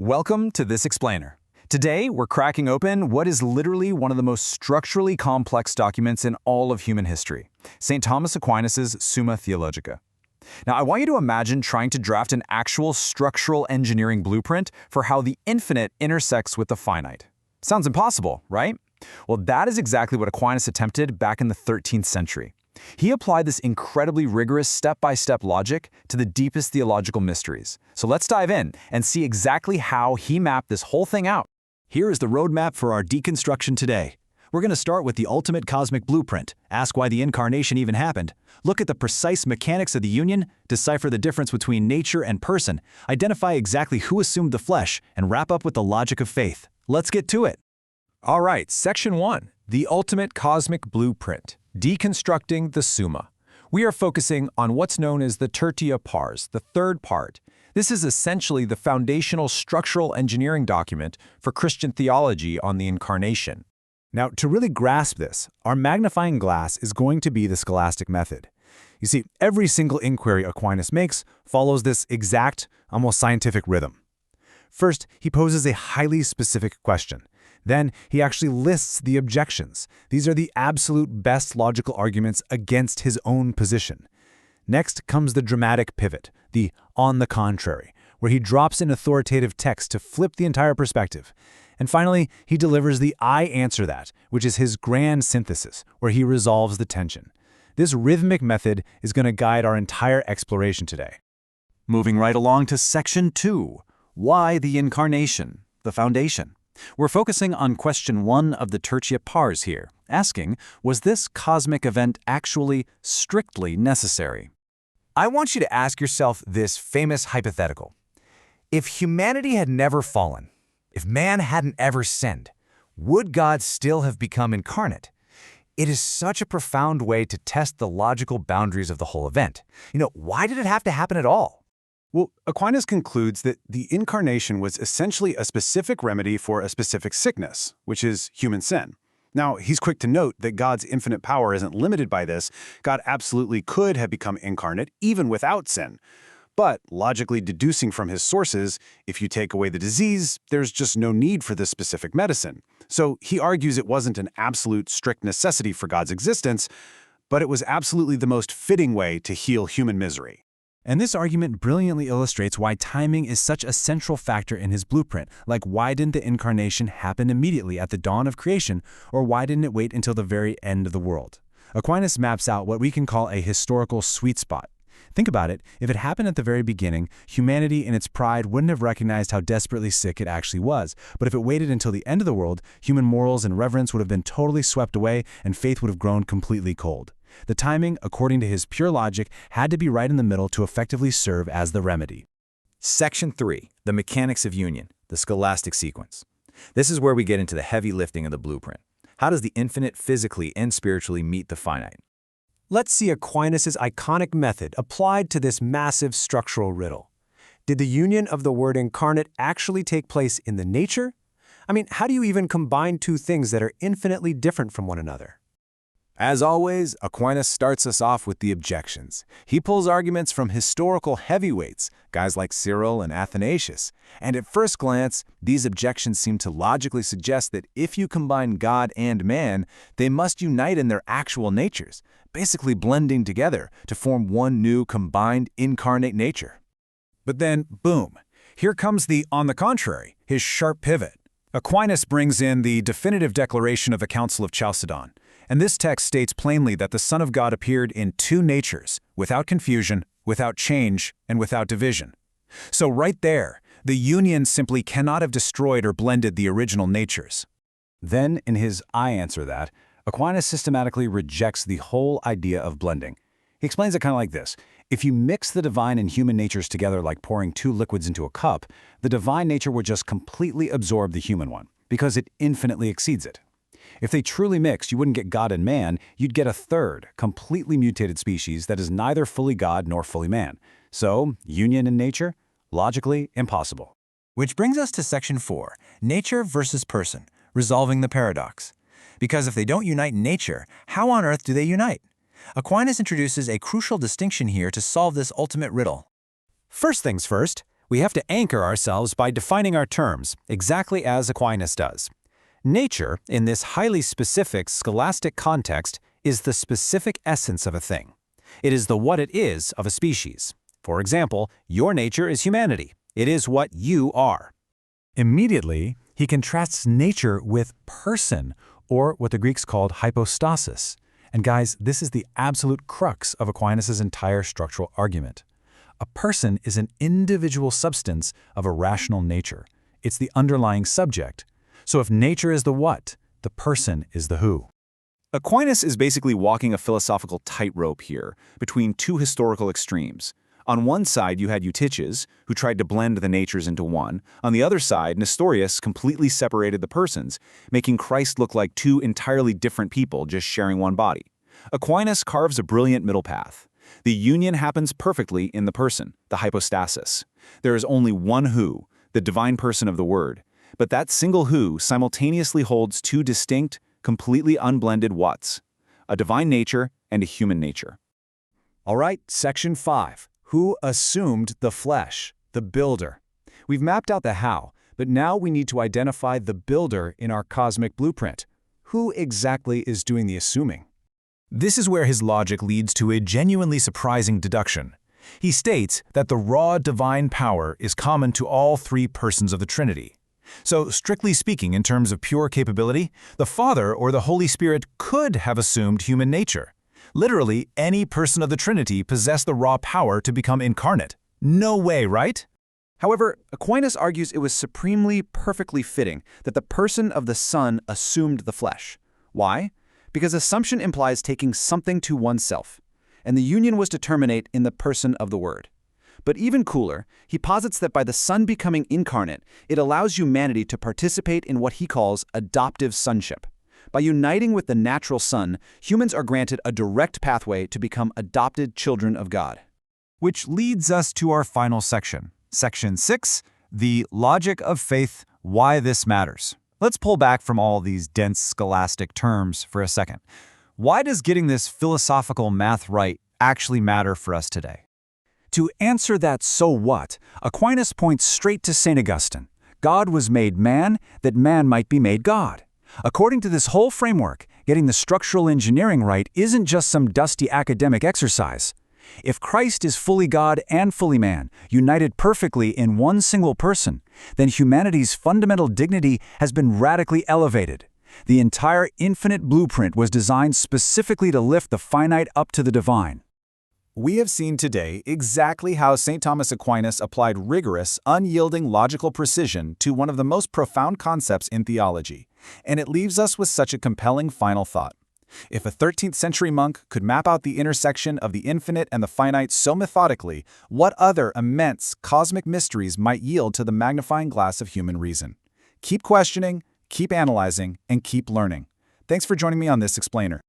Welcome to This Explainer. Today, we're cracking open what is literally one of the most structurally complex documents in all of human history, St. Thomas Aquinas' Summa Theologica. Now, I want you to imagine trying to draft an actual structural engineering blueprint for how the infinite intersects with the finite. Sounds impossible, right? Well, that is exactly what Aquinas attempted back in the 13th century. He applied this incredibly rigorous step-by-step logic to the deepest theological mysteries. So let's dive in and see exactly how he mapped this whole thing out. Here is the roadmap for our deconstruction today. We're going to start with the ultimate cosmic blueprint, ask why the Incarnation even happened, look at the precise mechanics of the union, decipher the difference between nature and person, identify exactly who assumed the flesh, and wrap up with the logic of faith. Let's get to it. All right, Section 1, the ultimate cosmic blueprint, deconstructing the Summa. We are focusing on what's known as the Tertia Pars, the third part. This is essentially the foundational structural engineering document for Christian theology on the Incarnation. Now, to really grasp this, our magnifying glass is going to be the scholastic method. You see, every single inquiry Aquinas makes follows this exact, almost scientific rhythm. First, he poses a highly specific question. Then, he actually lists the objections. These are the absolute best logical arguments against his own position. Next comes the dramatic pivot, the on the contrary, where he drops in authoritative text to flip the entire perspective. And finally, he delivers the I answer that, which is his grand synthesis, where he resolves the tension. This rhythmic method is going to guide our entire exploration today. Moving right along to Section 2, why the Incarnation, the foundation. We're focusing on question 1 of the Tertia Pars here, asking, was this cosmic event actually strictly necessary? I want you to ask yourself this famous hypothetical. If humanity had never fallen, if man hadn't ever sinned, would God still have become incarnate? It is such a profound way to test the logical boundaries of the whole event. Why did it have to happen at all? Well, Aquinas concludes that the Incarnation was essentially a specific remedy for a specific sickness, which is human sin. Now, he's quick to note that God's infinite power isn't limited by this. God absolutely could have become incarnate even without sin. But logically deducing from his sources, if you take away the disease, there's just no need for this specific medicine. So he argues it wasn't an absolute strict necessity for God's existence, but it was absolutely the most fitting way to heal human misery. And this argument brilliantly illustrates why timing is such a central factor in his blueprint, like why didn't the Incarnation happen immediately at the dawn of creation, or why didn't it wait until the very end of the world? Aquinas maps out what we can call a historical sweet spot. Think about it, if it happened at the very beginning, humanity in its pride wouldn't have recognized how desperately sick it actually was. But if it waited until the end of the world, human morals and reverence would have been totally swept away and faith would have grown completely cold. The timing, according to his pure logic, had to be right in the middle to effectively serve as the remedy. Section 3, the mechanics of union, the scholastic sequence. This is where we get into the heavy lifting of the blueprint. How does the infinite physically and spiritually meet the finite? Let's see Aquinas' iconic method applied to this massive structural riddle. Did the union of the word incarnate actually take place in the nature? How do you even combine two things that are infinitely different from one another? As always, Aquinas starts us off with the objections. He pulls arguments from historical heavyweights, guys like Cyril and Athanasius. And at first glance, these objections seem to logically suggest that if you combine God and man, they must unite in their actual natures, basically blending together to form one new combined incarnate nature. But then, boom, here comes the on the contrary, his sharp pivot. Aquinas brings in the definitive declaration of the Council of Chalcedon. And this text states plainly that the Son of God appeared in two natures, without confusion, without change, and without division. So right there, the union simply cannot have destroyed or blended the original natures. Then, in his I answer that, Aquinas systematically rejects the whole idea of blending. He explains it kind of like this. If you mix the divine and human natures together like pouring two liquids into a cup, the divine nature would just completely absorb the human one, because it infinitely exceeds it. If they truly mixed, you wouldn't get God and man, you'd get a third, completely mutated species that is neither fully God nor fully man. So, union in nature? Logically impossible. Which brings us to Section 4, nature versus person, resolving the paradox. Because if they don't unite in nature, how on earth do they unite? Aquinas introduces a crucial distinction here to solve this ultimate riddle. First things first, We have to anchor ourselves by defining our terms, exactly as Aquinas does. Nature, in this highly specific scholastic context, is the specific essence of a thing. It is the what it is of a species. For example, your nature is humanity. It is what you are. Immediately, he contrasts nature with person, or what the Greeks called hypostasis. And guys, this is the absolute crux of Aquinas' entire structural argument. A person is an individual substance of a rational nature. It's the underlying subject. So if nature is the what, the person is the who. Aquinas is basically walking a philosophical tightrope here between two historical extremes. On one side, you had Eutyches, who tried to blend the natures into one. On the other side, Nestorius completely separated the persons, making Christ look like two entirely different people just sharing one body. Aquinas carves a brilliant middle path. The union happens perfectly in the person, the hypostasis. There is only one who, the divine person of the Word, but that single who simultaneously holds two distinct, completely unblended whats, a divine nature and a human nature. All right, section 5. Who assumed the flesh? The builder. We've mapped out the how, but now we need to identify the builder in our cosmic blueprint. Who exactly is doing the assuming? This is where his logic leads to a genuinely surprising deduction. He states that the raw divine power is common to all three persons of the Trinity. So, strictly speaking, in terms of pure capability, the Father or the Holy Spirit could have assumed human nature. Literally, any person of the Trinity possessed the raw power to become incarnate. No way, right? However, Aquinas argues it was supremely, perfectly fitting that the person of the Son assumed the flesh. Why? Because assumption implies taking something to oneself, and the union was to terminate in the person of the Word. But even cooler, he posits that by the Son becoming incarnate, it allows humanity to participate in what he calls adoptive sonship. By uniting with the natural Son, humans are granted a direct pathway to become adopted children of God. Which leads us to our final section. Section 6, the logic of faith, why this matters. Let's pull back from all these dense scholastic terms for a second. Why does getting this philosophical math right actually matter for us today? To answer that so what, Aquinas points straight to St. Augustine. God was made man, that man might be made God. According to this whole framework, getting the structural engineering right isn't just some dusty academic exercise. If Christ is fully God and fully man, united perfectly in one single person, then humanity's fundamental dignity has been radically elevated. The entire infinite blueprint was designed specifically to lift the finite up to the divine. We have seen today exactly how St. Thomas Aquinas applied rigorous, unyielding logical precision to one of the most profound concepts in theology, and it leaves us with such a compelling final thought. If a 13th century monk could map out the intersection of the infinite and the finite so methodically, what other immense cosmic mysteries might yield to the magnifying glass of human reason? Keep questioning, keep analyzing, and keep learning. Thanks for joining me on this explainer.